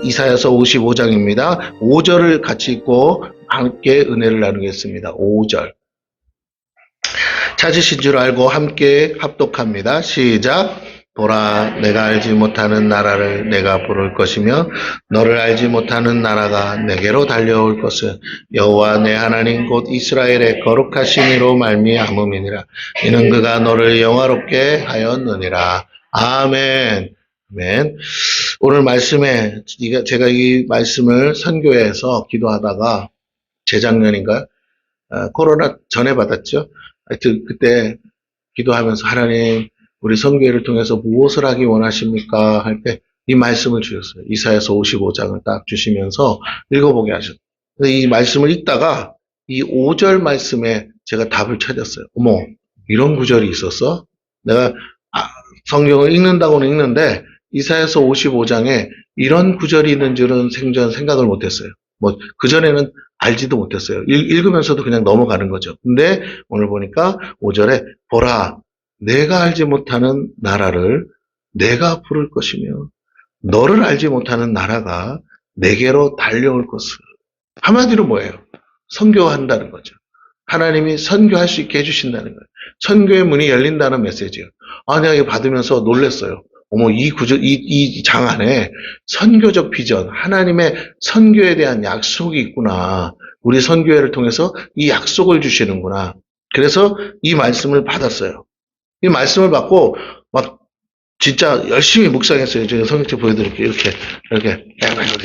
이사야서 55장입니다. 5절을 같이 읽고 함께 은혜를 나누겠습니다. 5절. 찾으신 줄 알고 함께 합독합니다. 시작. 보라, 내가 알지 못하는 나라를 내가 부를 것이며 너를 알지 못하는 나라가 내게로 달려올 것은 여호와 내 하나님 곧 이스라엘의 거룩하신 이로 말미암음이니라. 이는 그가 너를 영화롭게 하였느니라. 아멘. 아멘. 오늘 말씀에 제가 이 말씀을 선교회에서 기도하다가 재작년인가 코로나 전에 받았죠. 하여튼 그때 기도하면서 하나님 우리 선교회를 통해서 무엇을 하기 원하십니까? 할 때 이 말씀을 주셨어요. 이사야서 55장을 딱 주시면서 읽어보게 하셨어요. 이 말씀을 읽다가 이 5절 말씀에 제가 답을 찾았어요. 어머, 이런 구절이 있었어? 내가 성경을 읽는다고는 읽는데 이사야서 55장에 이런 구절이 있는 줄은 생전 생각을 못했어요. 뭐 그전에는 알지도 못했어요. 읽으면서도 그냥 넘어가는 거죠. 근데 오늘 보니까 5절에 보라, 내가 알지 못하는 나라를 내가 부를 것이며 너를 알지 못하는 나라가 내게로 달려올 것을. 한마디로 뭐예요? 선교한다는 거죠. 하나님이 선교할 수 있게 해주신다는 거예요. 선교의 문이 열린다는 메시지예요. 내가 이거 받으면서 놀랐어요. 어머, 이 구절, 이 장 안에 선교적 비전, 하나님의 선교에 대한 약속이 있구나. 우리 선교회를 통해서 이 약속을 주시는구나. 그래서 이 말씀을 받았어요. 이 말씀을 받고 막 진짜 열심히 묵상했어요. 제가 성경책 보여드릴게요. 이렇게.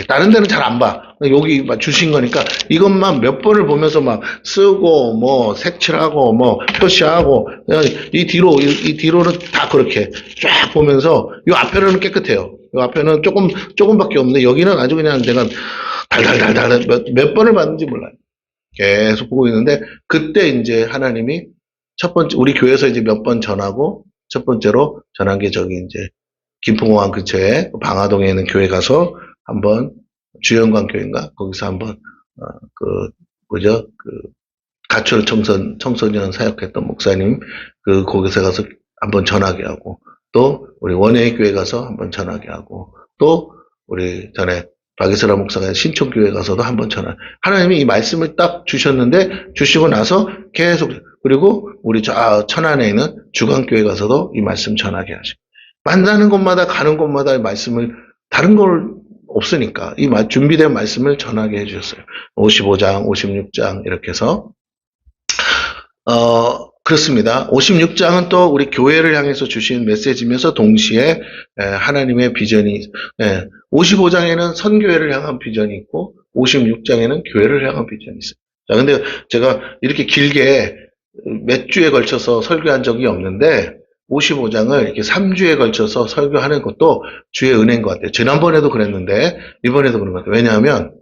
다른 데는 잘 안 봐. 여기 주신 거니까 이것만 몇 번을 보면서 막 쓰고, 뭐, 색칠하고, 뭐, 표시하고, 이 뒤로는 다 그렇게 쫙 보면서, 요 앞에는 깨끗해요. 요 앞에는 조금밖에 없는데, 여기는 아주 그냥 내가 달달달달 몇 번을 봤는지 몰라요. 계속 보고 있는데, 그때 이제 하나님이 첫 번째, 우리 교회에서 이제 몇 번 전하고, 첫 번째로 전한 게 저기 이제 김포공항 근처에 방화동에 있는 교회 가서 한번 주영광 교회인가 거기서 한번 가출 청소년 사역했던 목사님 거기서 가서 한번 전하게 하고 또 우리 원예의 교회 가서 한번 전하게 하고 또 우리 전에 박이스라 목사가 신촌교회 가서도 한번 전하. 하나님이 이 말씀을 딱 주셨는데 주시고 나서 계속 그리고 우리 저 천안에 있는 주강교회 가서도 이 말씀 전하게 하시고 만나는 곳마다 가는 곳마다 이 말씀을 다른 걸 없으니까 이 준비된 말씀을 전하게 해주셨어요. 55장, 56장 이렇게 해서 그렇습니다. 56장은 또 우리 교회를 향해서 주신 메시지면서 동시에 하나님의 비전이 55장에는 선교회를 향한 비전이 있고 56장에는 교회를 향한 비전이 있어요. 자, 근데 제가 이렇게 길게 몇 주에 걸쳐서 설교한 적이 없는데 55장을 이렇게 3주에 걸쳐서 설교하는 것도 주의 은혜인 것 같아요. 지난번에도 그랬는데 이번에도 그런 것 같아요. 왜냐하면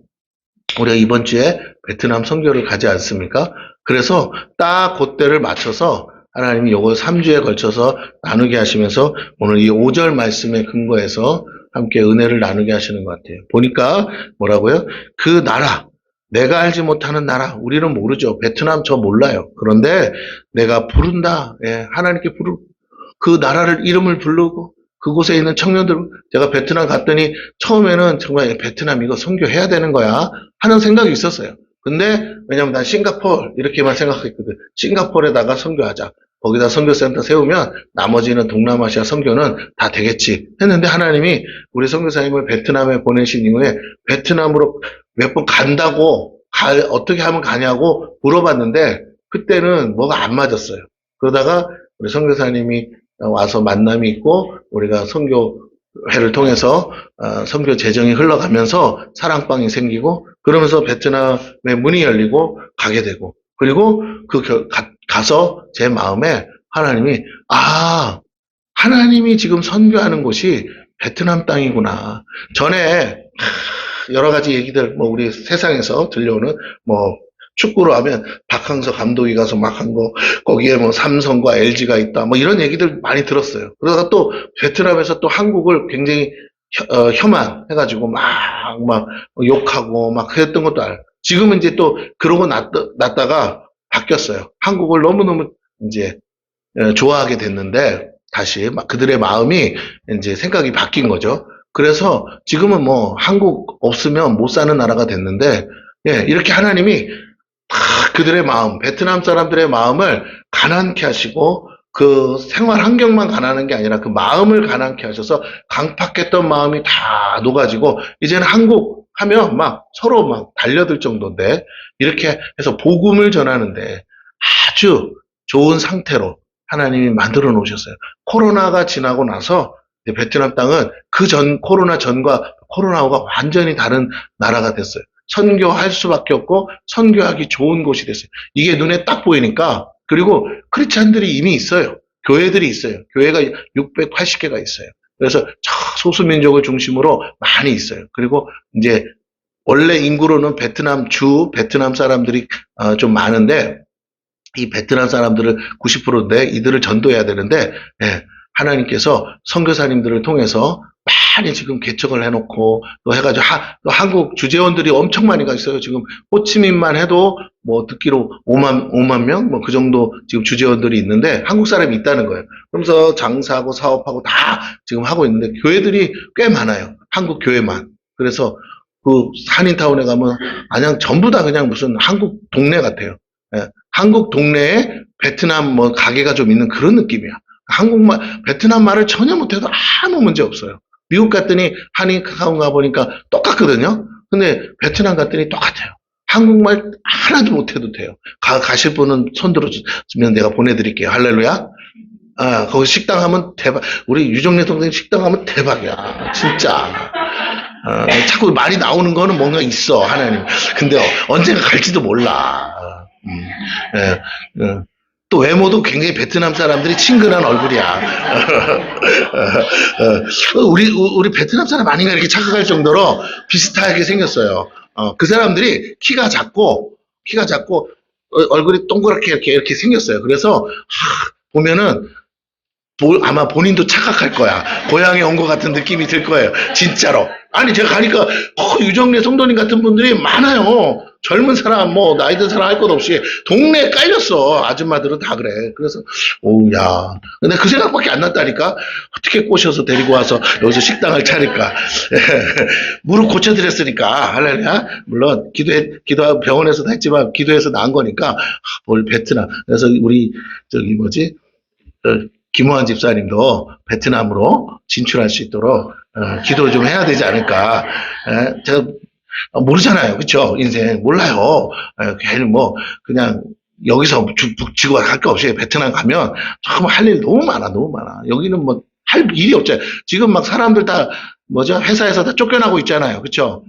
우리가 이번 주에 베트남 선교를 가지 않습니까? 그래서 딱 그때를 맞춰서 하나님이 요걸 3주에 걸쳐서 나누게 하시면서 오늘 이 5절 말씀에 근거해서 함께 은혜를 나누게 하시는 것 같아요. 보니까 뭐라고요? 그 나라, 내가 알지 못하는 나라, 우리는 모르죠. 베트남 저 몰라요. 그런데 내가 부른다. 하나님께 그 나라를 이름을 부르고 그곳에 있는 청년들, 제가 베트남 갔더니 처음에는 정말 베트남 이거 선교해야 되는 거야 하는 생각이 있었어요. 근데 왜냐면 난 싱가포르 이렇게만 생각했거든. 싱가포르에다가 선교하자. 거기다 선교센터 세우면 나머지는 동남아시아 선교는 다 되겠지 했는데 하나님이 우리 선교사님을 베트남에 보내신 이후에 베트남으로 몇 번 간다고 어떻게 하면 가냐고 물어봤는데 그때는 뭐가 안 맞았어요. 그러다가 우리 선교사님이 와서 만남이 있고 우리가 선교회를 통해서 선교 재정이 흘러가면서 사랑방이 생기고 그러면서 베트남의 문이 열리고 가게 되고 그리고 가서 제 마음에 하나님이 하나님이 지금 선교하는 곳이 베트남 땅이구나. 전에 여러 가지 얘기들 뭐 우리 세상에서 들려오는 뭐 축구로 하면 박항서 감독이 가서 막 한 거, 거기에 뭐 삼성과 LG가 있다, 뭐 이런 얘기들 많이 들었어요. 그러다가 또 베트남에서 또 한국을 굉장히 혐한해가지고 막 욕하고 막 그랬던 것도 알아요. 지금은 이제 또 그러고 났다가 바뀌었어요. 한국을 너무너무 이제 좋아하게 됐는데 다시 막 그들의 마음이 이제 생각이 바뀐 거죠. 그래서 지금은 뭐 한국 없으면 못 사는 나라가 됐는데, 예, 이렇게 하나님이 다 그들의 마음, 베트남 사람들의 마음을 가난케 하시고 그 생활 환경만 가난한 게 아니라 그 마음을 가난케 하셔서 강팍했던 마음이 다 녹아지고 이제는 한국 하면 막 서로 막 달려들 정도인데 이렇게 해서 복음을 전하는데 아주 좋은 상태로 하나님이 만들어 놓으셨어요. 코로나가 지나고 나서 베트남 땅은 그 전, 코로나 전과 코로나 후가 완전히 다른 나라가 됐어요. 선교할 수밖에 없고 선교하기 좋은 곳이 됐어요. 이게 눈에 딱 보이니까 그리고 크리스찬들이 이미 있어요. 교회들이 있어요. 교회가 680개가 있어요. 그래서 소수민족을 중심으로 많이 있어요. 그리고 이제 원래 인구로는 베트남 사람들이 좀 많은데 이 베트남 사람들을 90%인데 이들을 전도해야 되는데 예, 하나님께서 선교사님들을 통해서 많이 지금 개척을 해놓고 또 해가지고 또 한국 주재원들이 엄청 많이 가 있어요. 지금 호치민만 해도 뭐 듣기로 5만 명? 뭐 그 정도 지금 주재원들이 있는데 한국 사람이 있다는 거예요. 그러면서 장사하고 사업하고 다 지금 하고 있는데 교회들이 꽤 많아요. 한국 교회만. 그래서 그 한인타운에 가면 그냥 전부 다 그냥 무슨 한국 동네 같아요. 예, 한국 동네에 베트남 뭐 가게가 좀 있는 그런 느낌이야. 한국말, 베트남 말을 전혀 못해도 아무 문제 없어요. 미국 갔더니 한인타운 가보니까 똑같거든요. 근데 베트남 갔더니 똑같아요. 한국말 하나도 못해도 돼요. 가실 분은 손 들어주면 내가 보내드릴게요. 할렐루야. 아, 거기 식당 하면 대박. 우리 유정래 동생 식당 하면 대박이야. 진짜. 자꾸 말이 나오는 거는 뭔가 있어, 하나님. 근데 언젠가 갈지도 몰라. 예, 또 외모도 굉장히 베트남 사람들이 친근한 얼굴이야. 우리 베트남 사람 아닌가 이렇게 착각할 정도로 비슷하게 생겼어요. 그 사람들이 키가 작고 얼굴이 동그랗게 이렇게 생겼어요. 그래서 보면은 아마 본인도 착각할 거야. 고향에 온 것 같은 느낌이 들 거예요. 진짜로. 아니, 제가 가니까, 유정래 성도님 같은 분들이 많아요. 젊은 사람, 뭐, 나이 든 사람 할 것 없이, 동네에 깔렸어. 아줌마들은 다 그래. 그래서, 야. 근데 그 생각밖에 안 났다니까? 어떻게 꼬셔서 데리고 와서 여기서 식당을 차릴까? 무릎 고쳐드렸으니까, 할렐루야. 물론, 기도하고 병원에서도 했지만, 기도해서 나은 거니까, 뭘 베트남. 그래서 우리, 김호환 집사님도 베트남으로 진출할 수 있도록 기도를 좀 해야 되지 않을까. 제가 모르잖아요, 그렇죠? 인생 몰라요. 괜히 뭐 그냥 여기서 북치고 갈 거 없이 베트남 가면 정말 할 일 너무 많아, 너무 많아. 여기는 뭐 할 일이 없잖아요. 지금 막 사람들 다 뭐죠? 회사에서 다 쫓겨나고 있잖아요, 그렇죠?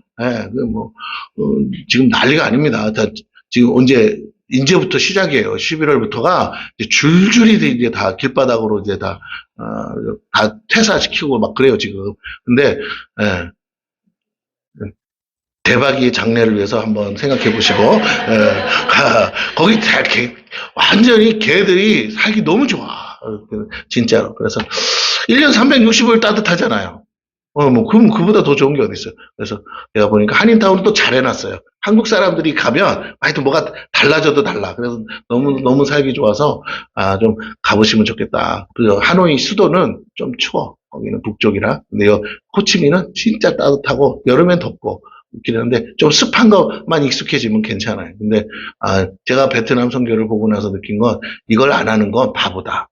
지금 난리가 아닙니다. 다 지금 이제부터 시작이에요. 11월부터가 줄줄이 이제 다 길바닥으로 이제 다 퇴사시키고 막 그래요, 지금. 근데, 예, 대박이 장래를 위해서 한번 생각해 보시고, 거기 완전히 개들이 살기 너무 좋아. 진짜로. 그래서 1년 365일 따뜻하잖아요. 그보다 더 좋은 게 어디 있어요. 그래서 내가 보니까 한인타운은 또 잘 해놨어요. 한국 사람들이 가면 하여튼 뭐가 달라져도 달라. 그래서 너무 살기 좋아서 좀 가보시면 좋겠다. 그리고 하노이 수도는 좀 추워. 거기는 북쪽이라. 근데 호치민은 진짜 따뜻하고 여름엔 덥고 그러는데 좀 습한 것만 익숙해지면 괜찮아요. 근데 제가 베트남 선교를 보고 나서 느낀 건 이걸 안 하는 건 바보다.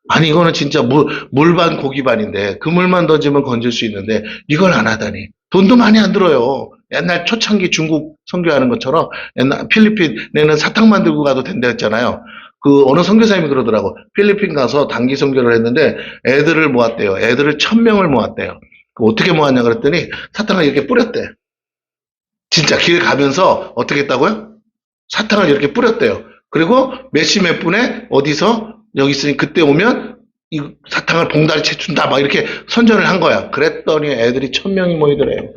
아니 이거는 진짜 물반 고기반인데 그물만 던지면 건질 수 있는데 이걸 안 하다니 돈도 많이 안 들어요. 옛날 초창기 중국 선교하는 것처럼 옛날 필리핀에는 사탕 만들고 가도 된다 했잖아요. 그 어느 선교사님이 그러더라고. 필리핀 가서 단기 선교를 했는데 애들을 모았대요. 애들을 1000명을 모았대요. 어떻게 모았냐 그랬더니 사탕을 이렇게 뿌렸대. 진짜 길 가면서 어떻게 했다고요? 사탕을 이렇게 뿌렸대요. 그리고 몇십 분에 어디서 여기 있으니 그때 오면 이 사탕을 봉다리채 준다 막 이렇게 선전을 한 거야. 그랬더니 애들이 1000명이 모이더래요.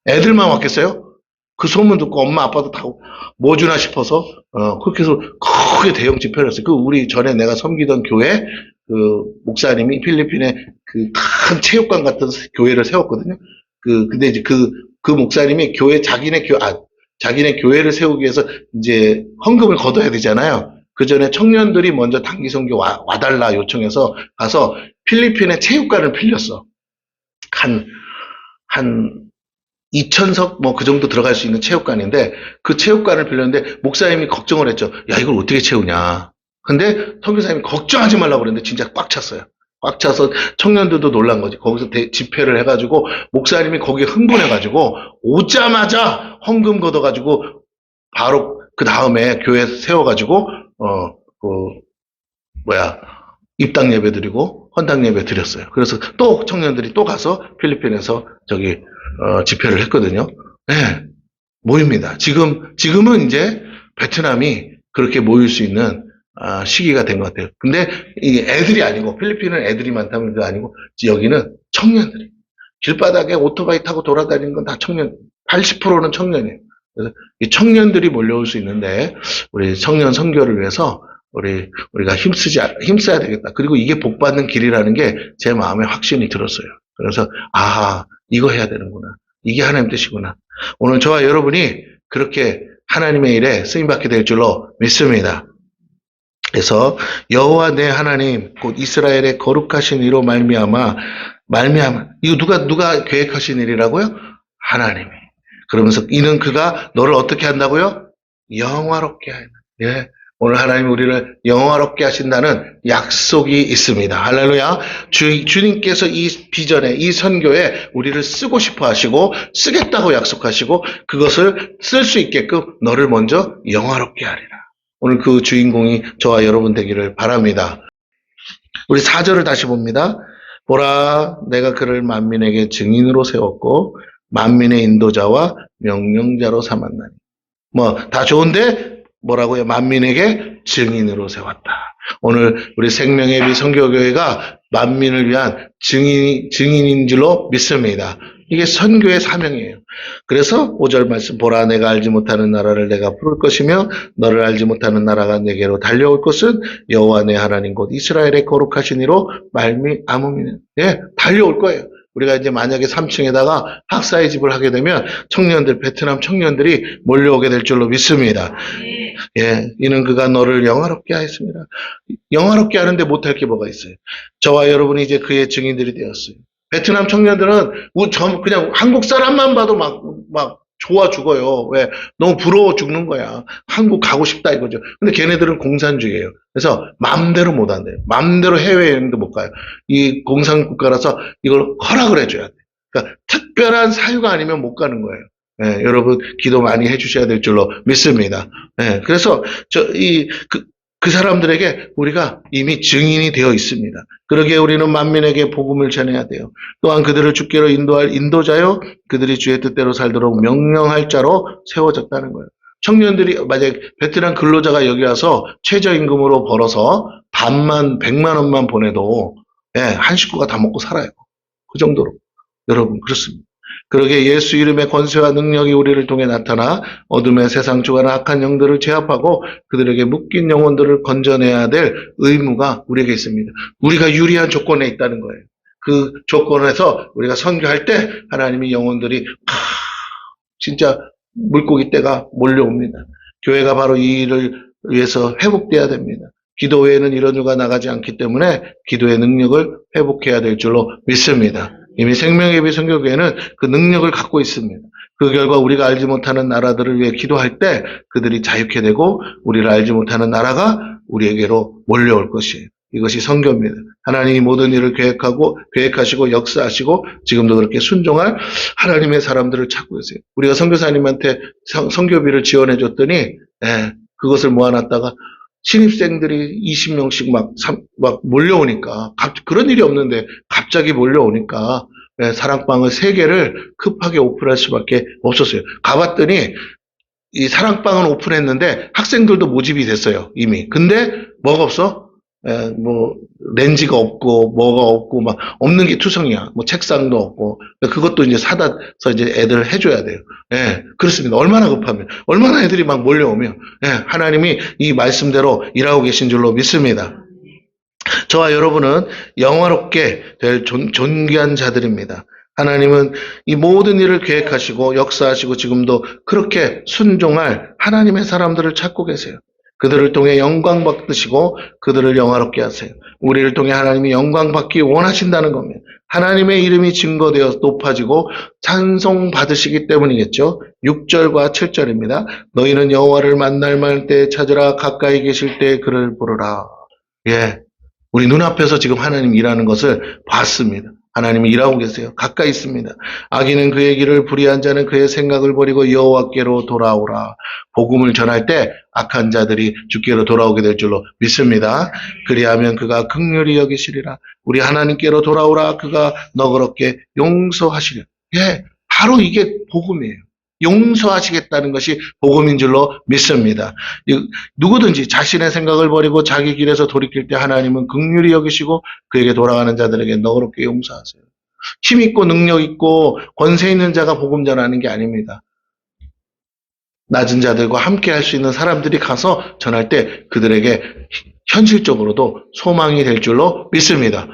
애들만 왔겠어요? 그 소문 듣고 엄마 아빠도 다 뭐 주나 싶어서 그렇게 해서 크게 대형 집회를 했어요. 그 우리 전에 내가 섬기던 교회 그 목사님이 필리핀에 그 큰 체육관 같은 교회를 세웠거든요. 근데 이제 그 목사님이 자기네 교회를 세우기 위해서 이제 헌금을 걷어야 되잖아요. 그 전에 청년들이 먼저 단기 선교 와달라 요청해서 가서 필리핀에 체육관을 빌렸어. 한 2,000석 뭐 그 정도 들어갈 수 있는 체육관인데 그 체육관을 빌렸는데 목사님이 걱정을 했죠. 야, 이걸 어떻게 채우냐. 근데 선교사님이 걱정하지 말라고 그랬는데 진짜 꽉 찼어요. 꽉 차서 청년들도 놀란 거지. 거기서 집회를 해가지고 목사님이 거기에 흥분해가지고 오자마자 헌금 걷어가지고 바로 그 다음에 교회 세워가지고 그 뭐야 입당 예배 드리고 헌당 예배 드렸어요. 그래서 또 청년들이 또 가서 필리핀에서 저기 집회를 했거든요. 네, 모입니다. 지금은 이제 베트남이 그렇게 모일 수 있는 시기가 된 것 같아요. 근데 이 애들이 아니고 필리핀은 애들이 많다면 그게 아니고 여기는 청년들이 길바닥에 오토바이 타고 돌아다니는 건 다 청년, 80%는 청년이에요. 그래서 이 청년들이 몰려올 수 있는데 우리 청년 선교를 위해서 우리가 힘써야 되겠다. 그리고 이게 복받는 길이라는 게 제 마음에 확신이 들었어요. 그래서 이거 해야 되는구나. 이게 하나님 뜻이구나. 오늘 저와 여러분이 그렇게 하나님의 일에 쓰임받게 될 줄로 믿습니다. 그래서 여호와 내 하나님 곧 이스라엘의 거룩하신 이로 말미암아 이거 누가 계획하신 일이라고요? 하나님이. 그러면서 이는 그가 너를 어떻게 한다고요? 영화롭게 하는. 예. 오늘 하나님 우리를 영화롭게 하신다는 약속이 있습니다. 할렐루야. 주님께서 이 비전에, 이 선교에 우리를 쓰고 싶어 하시고, 쓰겠다고 약속하시고, 그것을 쓸 수 있게끔 너를 먼저 영화롭게 하리라. 오늘 그 주인공이 저와 여러분 되기를 바랍니다. 우리 4절을 다시 봅니다. 보라, 내가 그를 만민에게 증인으로 세웠고, 만민의 인도자와 명령자로 삼았나니. 다 좋은데, 뭐라고요? 만민에게 증인으로 세웠다. 오늘 우리 생명의 선교교회가 만민을 위한 증인인 줄로 믿습니다. 이게 선교의 사명이에요. 그래서 5절 말씀, 보라, 내가 알지 못하는 나라를 내가 부를 것이며 너를 알지 못하는 나라가 내게로 달려올 것은 여호와 내 하나님 곧 이스라엘의 거룩하신 이로 말미암음이니. 예, 달려올 거예요. 우리가 이제 만약에 3층에다가 학사의 집을 하게 되면 베트남 청년들이 몰려오게 될 줄로 믿습니다. 예, 이는 그가 너를 영화롭게 하였습니다. 영화롭게 하는데 못할 게 뭐가 있어요? 저와 여러분이 이제 그의 증인들이 되었어요. 베트남 청년들은 그냥 한국 사람만 봐도 막 좋아 죽어요. 왜? 너무 부러워 죽는 거야. 한국 가고 싶다 이거죠. 근데 걔네들은 공산주의예요. 그래서 마음대로 못 한대요. 마음대로 해외여행도 못 가요. 이 공산국가라서 이걸 허락을 해줘야 돼. 그러니까 특별한 사유가 아니면 못 가는 거예요. 예, 여러분 기도 많이 해주셔야 될 줄로 믿습니다. 예, 그래서 그 사람들에게 우리가 이미 증인이 되어 있습니다. 그러기에 우리는 만민에게 복음을 전해야 돼요. 또한 그들을 주께로 인도할 인도자요 그들이 주의 뜻대로 살도록 명령할 자로 세워졌다는 거예요. 청년들이 만약에 베트남 근로자가 여기 와서 최저임금으로 벌어서 100만 원만 보내도 한 식구가 다 먹고 살아요. 그 정도로. 여러분 그렇습니다. 그러기에 예수 이름의 권세와 능력이 우리를 통해 나타나 어둠의 세상 주관한 악한 영들을 제압하고 그들에게 묶인 영혼들을 건져내야 될 의무가 우리에게 있습니다. 우리가 유리한 조건에 있다는 거예요. 그 조건에서 우리가 선교할 때 하나님이 영혼들이 진짜 물고기 떼가 몰려옵니다. 교회가 바로 이 일을 위해서 회복돼야 됩니다. 기도 외에는 이런 일가 나가지 않기 때문에 기도의 능력을 회복해야 될 줄로 믿습니다. 이미 생명예비 선교교회는 그 능력을 갖고 있습니다. 그 결과 우리가 알지 못하는 나라들을 위해 기도할 때 그들이 자유케 되고 우리를 알지 못하는 나라가 우리에게로 몰려올 것이에요. 이것이 선교입니다. 하나님이 모든 일을 계획하시고 역사하시고 지금도 그렇게 순종할 하나님의 사람들을 찾고 계세요. 우리가 선교사님한테 선교비를 지원해 줬더니 그것을 모아놨다가 신입생들이 20명씩 막 몰려오니까, 그런 일이 없는데 갑자기 몰려오니까, 사랑방을 3개를 급하게 오픈할 수밖에 없었어요. 가봤더니, 이 사랑방은 오픈했는데 학생들도 모집이 됐어요, 이미. 근데 뭐가 없어? 렌즈가 없고, 뭐가 없고, 막, 없는 게 투성이야. 책상도 없고. 그것도 이제 사다서 이제 애들 해줘야 돼요. 그렇습니다. 얼마나 급하면. 얼마나 애들이 막 몰려오면. 하나님이 이 말씀대로 일하고 계신 줄로 믿습니다. 저와 여러분은 영화롭게 될 존귀한 자들입니다. 하나님은 이 모든 일을 계획하시고 역사하시고 지금도 그렇게 순종할 하나님의 사람들을 찾고 계세요. 그들을 통해 영광 받으시고 그들을 영화롭게 하세요. 우리를 통해 하나님이 영광 받기 원하신다는 겁니다. 하나님의 이름이 증거되어 높아지고 찬송 받으시기 때문이겠죠. 6절과 7절입니다. 너희는 여호와를 만날 때 찾으라. 가까이 계실 때 그를 부르라. 예, 우리 눈앞에서 지금 하나님 일하는 것을 봤습니다. 하나님이 일하고 계세요. 가까이 있습니다. 악인은 그의 길을 불의한 자는 그의 생각을 버리고 여호와께로 돌아오라. 복음을 전할 때 악한 자들이 주께로 돌아오게 될 줄로 믿습니다. 그리하면 그가 긍휼히 여기시리라. 우리 하나님께로 돌아오라. 그가 너그럽게 용서하시리라. 예, 바로 이게 복음이에요. 용서하시겠다는 것이 복음인 줄로 믿습니다. 누구든지 자신의 생각을 버리고 자기 길에서 돌이킬 때 하나님은 긍휼히 여기시고 그에게 돌아가는 자들에게 너그럽게 용서하세요. 힘 있고 능력 있고 권세 있는 자가 복음 전하는 게 아닙니다. 낮은 자들과 함께 할 수 있는 사람들이 가서 전할 때 그들에게 현실적으로도 소망이 될 줄로 믿습니다.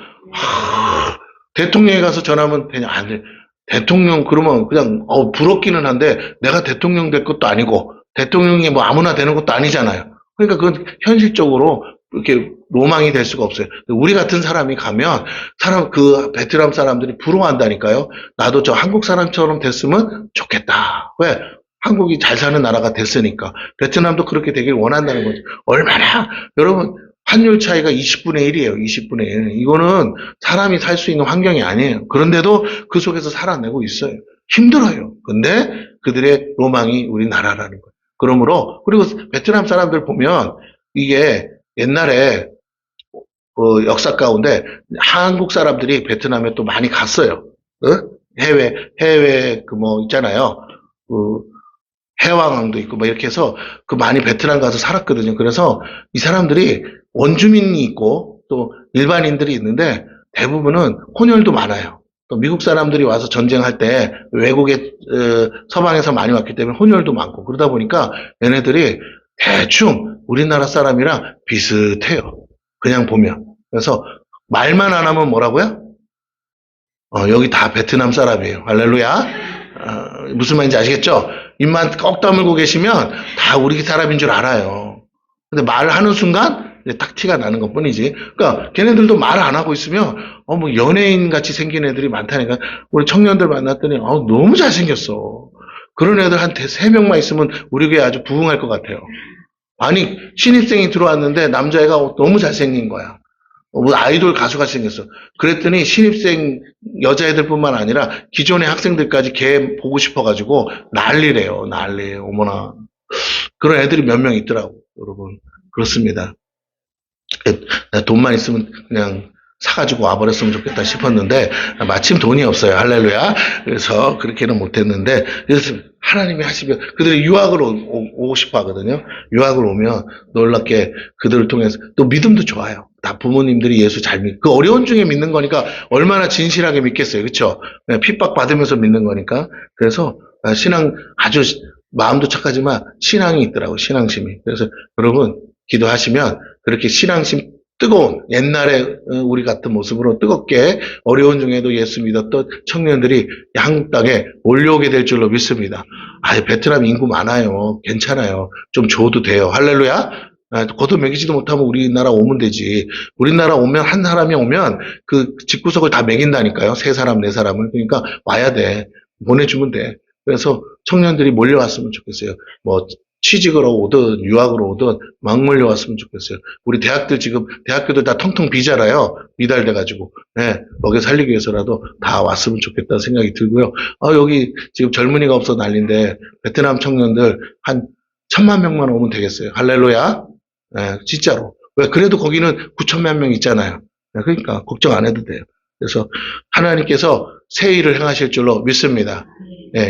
대통령에 가서 전하면 되냐? 안 돼. 대통령 그러면 그냥 부럽기는 한데 내가 대통령 될 것도 아니고 대통령이 뭐 아무나 되는 것도 아니잖아요. 그러니까 그건 현실적으로 이렇게 로망이 될 수가 없어요. 우리 같은 사람이 가면 그 베트남 사람들이 부러워한다니까요. 나도 저 한국 사람처럼 됐으면 좋겠다. 왜? 한국이 잘 사는 나라가 됐으니까. 베트남도 그렇게 되길 원한다는 거죠. 얼마나 여러분 환율 차이가 20분의 1이에요. 20분의 1. 이거는 사람이 살 수 있는 환경이 아니에요. 그런데도 그 속에서 살아내고 있어요. 힘들어요. 근데 그들의 로망이 우리나라라는 거예요. 그러므로 그리고 베트남 사람들 보면 이게 옛날에 역사 가운데 한국 사람들이 베트남에 또 많이 갔어요. 해외 그 뭐 있잖아요. 해왕항도 있고 뭐 이렇게 해서 그 많이 베트남 가서 살았거든요. 그래서 이 사람들이 원주민이 있고 또 일반인들이 있는데 대부분은 혼혈도 많아요. 또 미국 사람들이 와서 전쟁할 때 외국에 서방에서 많이 왔기 때문에 혼혈도 많고 그러다 보니까 얘네들이 대충 우리나라 사람이랑 비슷해요. 그냥 보면. 그래서 말만 안 하면 뭐라고요? 여기 다 베트남 사람이에요. 할렐루야. 무슨 말인지 아시겠죠? 입만 꼭 다물고 계시면 다 우리 사람인 줄 알아요. 근데 말을 하는 순간 딱 티가 나는 것 뿐이지. 그러니까 걔네들도 말 안 하고 있으면 뭐 연예인 같이 생긴 애들이 많다니까. 우리 청년들 만났더니 너무 잘생겼어. 그런 애들 한 3명만 있으면 우리 교회 아주 부흥할 것 같아요. 아니 신입생이 들어왔는데 남자애가 너무 잘생긴 거야. 뭐 아이돌 가수같이 생겼어. 그랬더니 신입생 여자애들뿐만 아니라 기존의 학생들까지 걔 보고 싶어가지고 난리래요. 어머나. 그런 애들이 몇 명 있더라고, 여러분. 그렇습니다. 돈만 있으면 그냥 사가지고 와버렸으면 좋겠다 싶었는데 마침 돈이 없어요. 할렐루야. 그래서 그렇게는 못했는데 그래서 하나님이 하시면 그들이 유학을 오고 싶어 하거든요. 유학을 오면 놀랍게 그들을 통해서 또 믿음도 좋아요. 다 부모님들이 예수 잘 그 어려운 중에 믿는 거니까 얼마나 진실하게 믿겠어요. 그렇죠? 핍박 받으면서 믿는 거니까. 그래서 신앙 아주 마음도 착하지만 신앙이 있더라고요. 신앙심이. 그래서 여러분 기도하시면 그렇게 신앙심 뜨거운 옛날에 우리 같은 모습으로 뜨겁게 어려운 중에도 예수 믿었던 청년들이 한국 땅에 몰려오게 될 줄로 믿습니다. 베트남 인구 많아요. 괜찮아요. 좀 줘도 돼요. 할렐루야. 걷어 먹이지도 못하면 우리나라 오면 되지. 우리나라 오면 한 사람이 오면 그 집구석을 다 먹인다니까요. 3사람, 4사람을. 그러니까 와야 돼. 보내주면 돼. 그래서 청년들이 몰려왔으면 좋겠어요. 뭐 취직으로 오든 유학으로 오든 막 몰려왔으면 좋겠어요. 우리 대학교들 다 텅텅 비잖아요. 미달돼가지고. 먹여 살리기 위해서라도 다 왔으면 좋겠다는 생각이 들고요. 여기 지금 젊은이가 없어 난리인데 베트남 청년들 한 1000만 명만 오면 되겠어요. 할렐루야. 진짜로. 왜? 그래도 거기는 9천만 명 있잖아요. 그러니까 걱정 안 해도 돼요. 그래서 하나님께서 새 일을 행하실 줄로 믿습니다.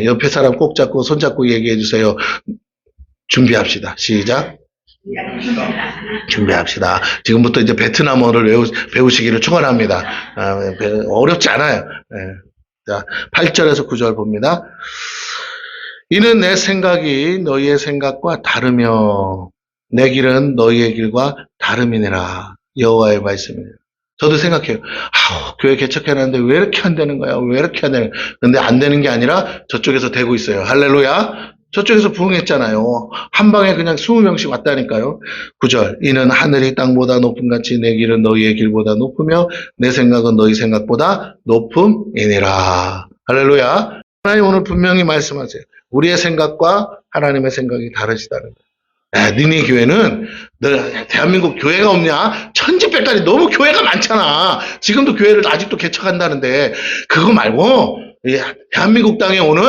옆에 사람 꼭 잡고 손잡고 얘기해 주세요. 준비합시다. 시작. 준비합시다. 지금부터 이제 베트남어를 배우시기를 축원합니다. 어렵지 않아요. 자, 8절에서 9절 봅니다. 이는 내 생각이 너희의 생각과 다르며 내 길은 너희의 길과 다름이니라. 여호와의 말씀이에요. 저도 생각해요. 교회 개척해놨는데 왜 이렇게 안 되는 거야? 왜 이렇게 안 되는 거야? 근데 안 되는 게 아니라 저쪽에서 되고 있어요. 할렐루야. 저쪽에서 부흥했잖아요. 한 방에 그냥 20명씩 왔다니까요. 9절. 이는 하늘이 땅보다 높음 같이 내 길은 너희의 길보다 높으며 내 생각은 너희 생각보다 높음이니라. 할렐루야. 하나님 오늘 분명히 말씀하세요. 우리의 생각과 하나님의 생각이 다르시다는 거예요. 야, 너네 교회는 너 대한민국 교회가 없냐? 천지백달이 너무 교회가 많잖아. 지금도 교회를 아직도 개척한다는데 그거 말고 대한민국 땅에 오는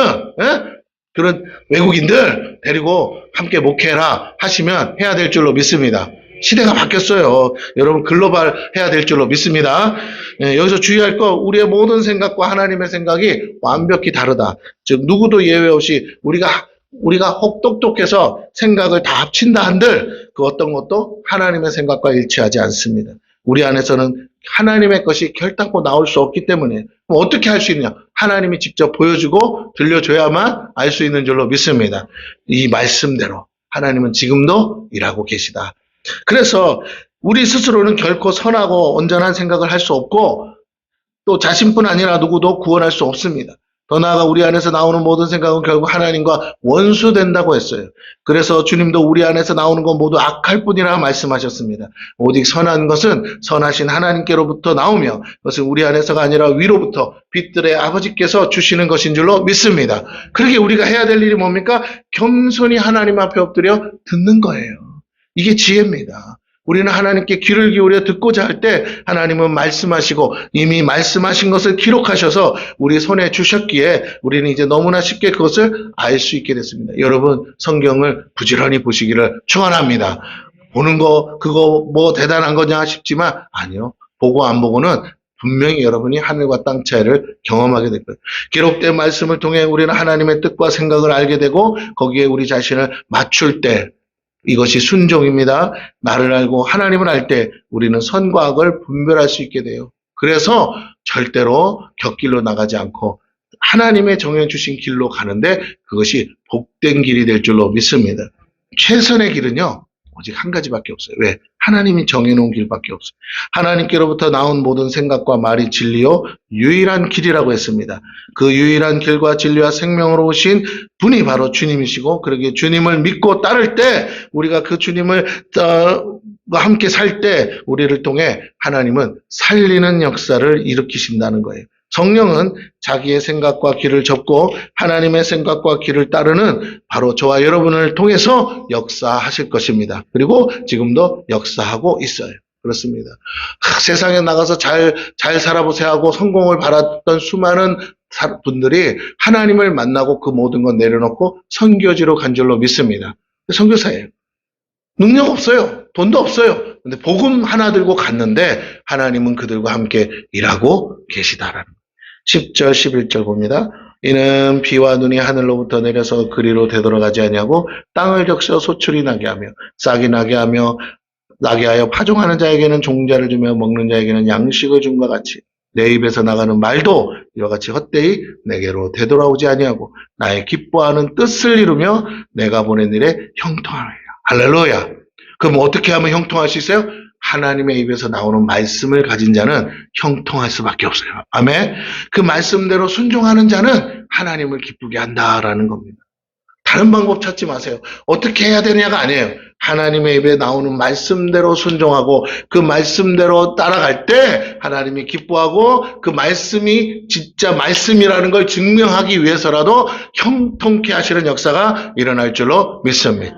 그런 외국인들 데리고 함께 목회라 하시면 해야 될 줄로 믿습니다. 시대가 바뀌었어요. 여러분 글로벌 해야 될 줄로 믿습니다. 여기서 주의할 거 우리의 모든 생각과 하나님의 생각이 완벽히 다르다. 즉 누구도 예외 없이 우리가 혹똑똑해서 생각을 다 합친다 한들 그 어떤 것도 하나님의 생각과 일치하지 않습니다. 우리 안에서는 하나님의 것이 결단코 나올 수 없기 때문에 어떻게 할 수 있냐? 하나님이 직접 보여주고 들려줘야만 알 수 있는 줄로 믿습니다. 이 말씀대로 하나님은 지금도 일하고 계시다. 그래서 우리 스스로는 결코 선하고 온전한 생각을 할 수 없고 또 자신뿐 아니라 누구도 구원할 수 없습니다. 더 나아가 우리 안에서 나오는 모든 생각은 결국 하나님과 원수된다고 했어요. 그래서 주님도 우리 안에서 나오는 건 모두 악할 뿐이라 말씀하셨습니다. 오직 선한 것은 선하신 하나님께로부터 나오며 그것은 우리 안에서가 아니라 위로부터 빛들의 아버지께서 주시는 것인 줄로 믿습니다. 그렇게 우리가 해야 될 일이 뭡니까? 겸손히 하나님 앞에 엎드려 듣는 거예요. 이게 지혜입니다. 우리는 하나님께 귀를 기울여 듣고자 할 때 하나님은 말씀하시고 이미 말씀하신 것을 기록하셔서 우리 손에 주셨기에 우리는 이제 너무나 쉽게 그것을 알 수 있게 됐습니다. 여러분 성경을 부지런히 보시기를 축원합니다. 보는 거 그거 뭐 대단한 거냐 싶지만 아니요. 보고 안 보고는 분명히 여러분이 하늘과 땅 차이를 경험하게 될 거예요. 기록된 말씀을 통해 우리는 하나님의 뜻과 생각을 알게 되고 거기에 우리 자신을 맞출 때 이것이 순종입니다. 나를 알고 하나님을 알 때 우리는 선과 악을 분별할 수 있게 돼요. 그래서 절대로 곁길로 나가지 않고 하나님의 정해주신 길로 가는데 그것이 복된 길이 될 줄로 믿습니다. 최선의 길은요. 오직 한 가지밖에 없어요. 왜? 하나님이 정해놓은 길밖에 없어요. 하나님께로부터 나온 모든 생각과 말이 진리요 유일한 길이라고 했습니다. 그 유일한 길과 진리와 생명으로 오신 분이 바로 주님이시고 그러기에 주님을 믿고 따를 때 우리가 그 주님을 함께 살 때 우리를 통해 하나님은 살리는 역사를 일으키신다는 거예요. 성령은 자기의 생각과 길을 접고 하나님의 생각과 길을 따르는 바로 저와 여러분을 통해서 역사하실 것입니다. 그리고 지금도 역사하고 있어요. 그렇습니다. 세상에 나가서 잘 살아보세요 하고 성공을 바랐던 수많은 분들이 하나님을 만나고 그 모든 건 내려놓고 선교지로 간 줄로 믿습니다. 선교사예요. 능력 없어요. 돈도 없어요. 근데 복음 하나 들고 갔는데 하나님은 그들과 함께 일하고 계시다라는 거예요. 10절 11절 봅니다. 이는 비와 눈이 하늘로부터 내려서 그리로 되돌아가지 아니하고 땅을 적셔 소출이 나게 하며 싹이 나게 하여 파종하는 자에게는 종자를 주며 먹는 자에게는 양식을 준 것 같이 내 입에서 나가는 말도 이와 같이 헛되이 내게로 되돌아오지 아니하고 나의 기뻐하는 뜻을 이루며 내가 보낸 일에 형통하리라. 할렐루야. 그럼 어떻게 하면 형통할 수 있어요? 하나님의 입에서 나오는 말씀을 가진 자는 형통할 수밖에 없어요. 아멘. 그 말씀대로 순종하는 자는 하나님을 기쁘게 한다라는 겁니다. 다른 방법 찾지 마세요. 어떻게 해야 되냐가 아니에요. 하나님의 입에 나오는 말씀대로 순종하고 그 말씀대로 따라갈 때 하나님이 기뻐하고 그 말씀이 진짜 말씀이라는 걸 증명하기 위해서라도 형통케 하시는 역사가 일어날 줄로 믿습니다.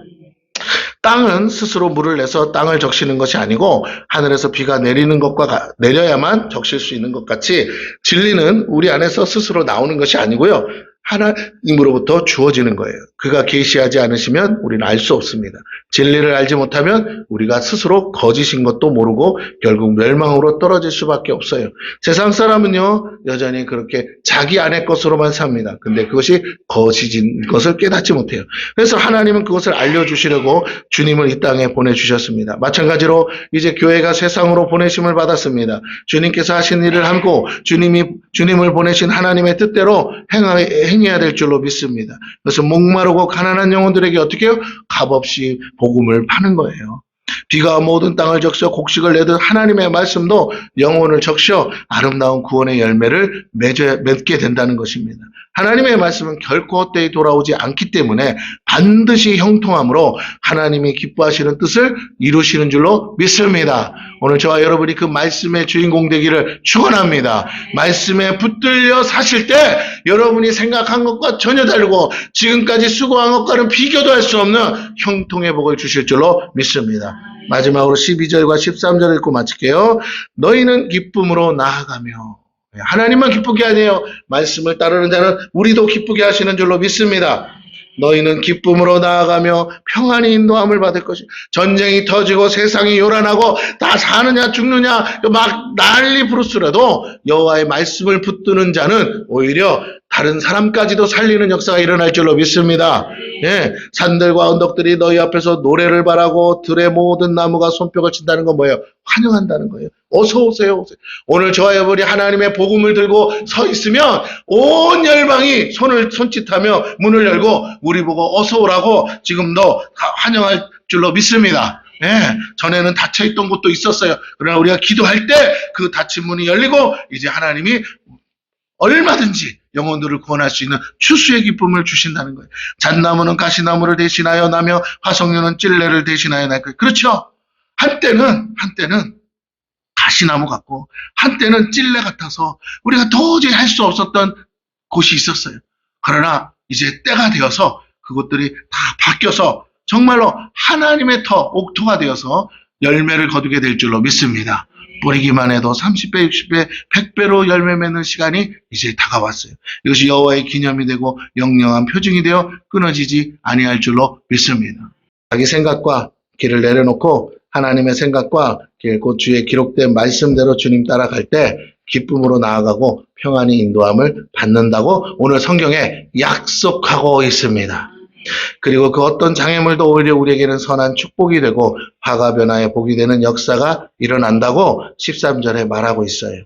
땅은 스스로 물을 내서 땅을 적시는 것이 아니고 하늘에서 비가 내리는 것과 내려야만 적실 수 있는 것 같이 진리는 우리 안에서 스스로 나오는 것이 아니고요. 하나님으로부터 주어지는 거예요. 그가 계시하지 않으시면 우리는 알 수 없습니다. 진리를 알지 못하면 우리가 스스로 거짓인 것도 모르고 결국 멸망으로 떨어질 수밖에 없어요. 세상 사람은요 여전히 그렇게 자기 안의 것으로만 삽니다. 근데 그것이 거짓인 것을 깨닫지 못해요. 그래서 하나님은 그것을 알려주시려고 주님을 이 땅에 보내주셨습니다. 마찬가지로 이제 교회가 세상으로 보내심을 받았습니다. 주님께서 하신 일을 하고 주님을 보내신 하나님의 뜻대로 행해야 될 줄로 믿습니다. 그래서 목마르고 가난한 영혼들에게 어떻게 해요? 값없이 복음을 파는 거예요. 비가 모든 땅을 적셔 곡식을 내듯 하나님의 말씀도 영혼을 적셔 아름다운 구원의 열매를 맺게 된다는 것입니다. 하나님의 말씀은 결코 헛되이 돌아오지 않기 때문에 반드시 형통함으로 하나님이 기뻐하시는 뜻을 이루시는 줄로 믿습니다. 오늘 저와 여러분이 그 말씀의 주인공 되기를 축원합니다. 말씀에 붙들려 사실 때 여러분이 생각한 것과 전혀 다르고 지금까지 수고한 것과는 비교도 할 수 없는 형통의 복을 주실 줄로 믿습니다. 마지막으로 12절과 13절을 읽고 마칠게요. 너희는 기쁨으로 나아가며, 하나님만 기쁘게 하네요. 말씀을 따르는 자는 우리도 기쁘게 하시는 줄로 믿습니다. 너희는 기쁨으로 나아가며 평안히 인도함을 받을 것이. 전쟁이 터지고 세상이 요란하고 다 사느냐 죽느냐 막 난리 부르스라도 여호와의 말씀을 붙드는 자는 오히려 다른 사람까지도 살리는 역사가 일어날 줄로 믿습니다. 예, 산들과 언덕들이 너희 앞에서 노래를 바라고 들의 모든 나무가 손뼉을 친다는 건 뭐예요? 환영한다는 거예요. 어서 오세요, 오세요. 오늘 저와 여러분이 하나님의 복음을 들고 서 있으면 온 열방이 손짓하며 문을 열고 우리 보고 어서 오라고 지금 너 환영할 줄로 믿습니다. 예, 전에는 닫혀있던 곳도 있었어요. 그러나 우리가 기도할 때 그 닫힌 문이 열리고 이제 하나님이 얼마든지 영혼들을 구원할 수 있는 추수의 기쁨을 주신다는 거예요. 잣나무는 가시나무를 대신하여 나며 화석류는 찔레를 대신하여 날 거예요. 그렇죠? 한때는 가시나무 같고 한때는 찔레 같아서 우리가 도저히 할 수 없었던 곳이 있었어요. 그러나 이제 때가 되어서 그것들이 다 바뀌어서 정말로 하나님의 옥토가 되어서 열매를 거두게 될 줄로 믿습니다. 뿌리기만 해도 30배, 60배, 100배로 열매 맺는 시간이 이제 다가왔어요. 이것이 여호와의 기념이 되고 영영한 표징이 되어 끊어지지 아니할 줄로 믿습니다. 자기 생각과 길을 내려놓고 하나님의 생각과 길, 곧 주의 기록된 말씀대로 주님 따라갈 때 기쁨으로 나아가고 평안히 인도함을 받는다고 오늘 성경에 약속하고 있습니다. 그리고 그 어떤 장애물도 오히려 우리에게는 선한 축복이 되고 화가 변화의 복이 되는 역사가 일어난다고 13절에 말하고 있어요.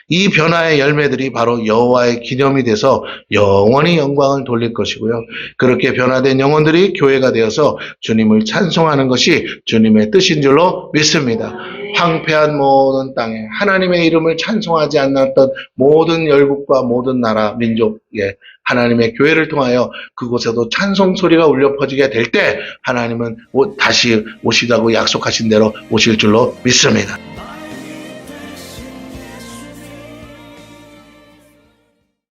이 변화의 열매들이 바로 여호와의 기념이 돼서 영원히 영광을 돌릴 것이고요. 그렇게 변화된 영혼들이 교회가 되어서 주님을 찬송하는 것이 주님의 뜻인 줄로 믿습니다. 황폐한 모든 땅에 하나님의 이름을 찬송하지 않았던 모든 열국과 모든 나라, 민족에 하나님의 교회를 통하여 그곳에도 찬송 소리가 울려 퍼지게 될 때 하나님은 다시 오시다고 약속하신 대로 오실 줄로 믿습니다.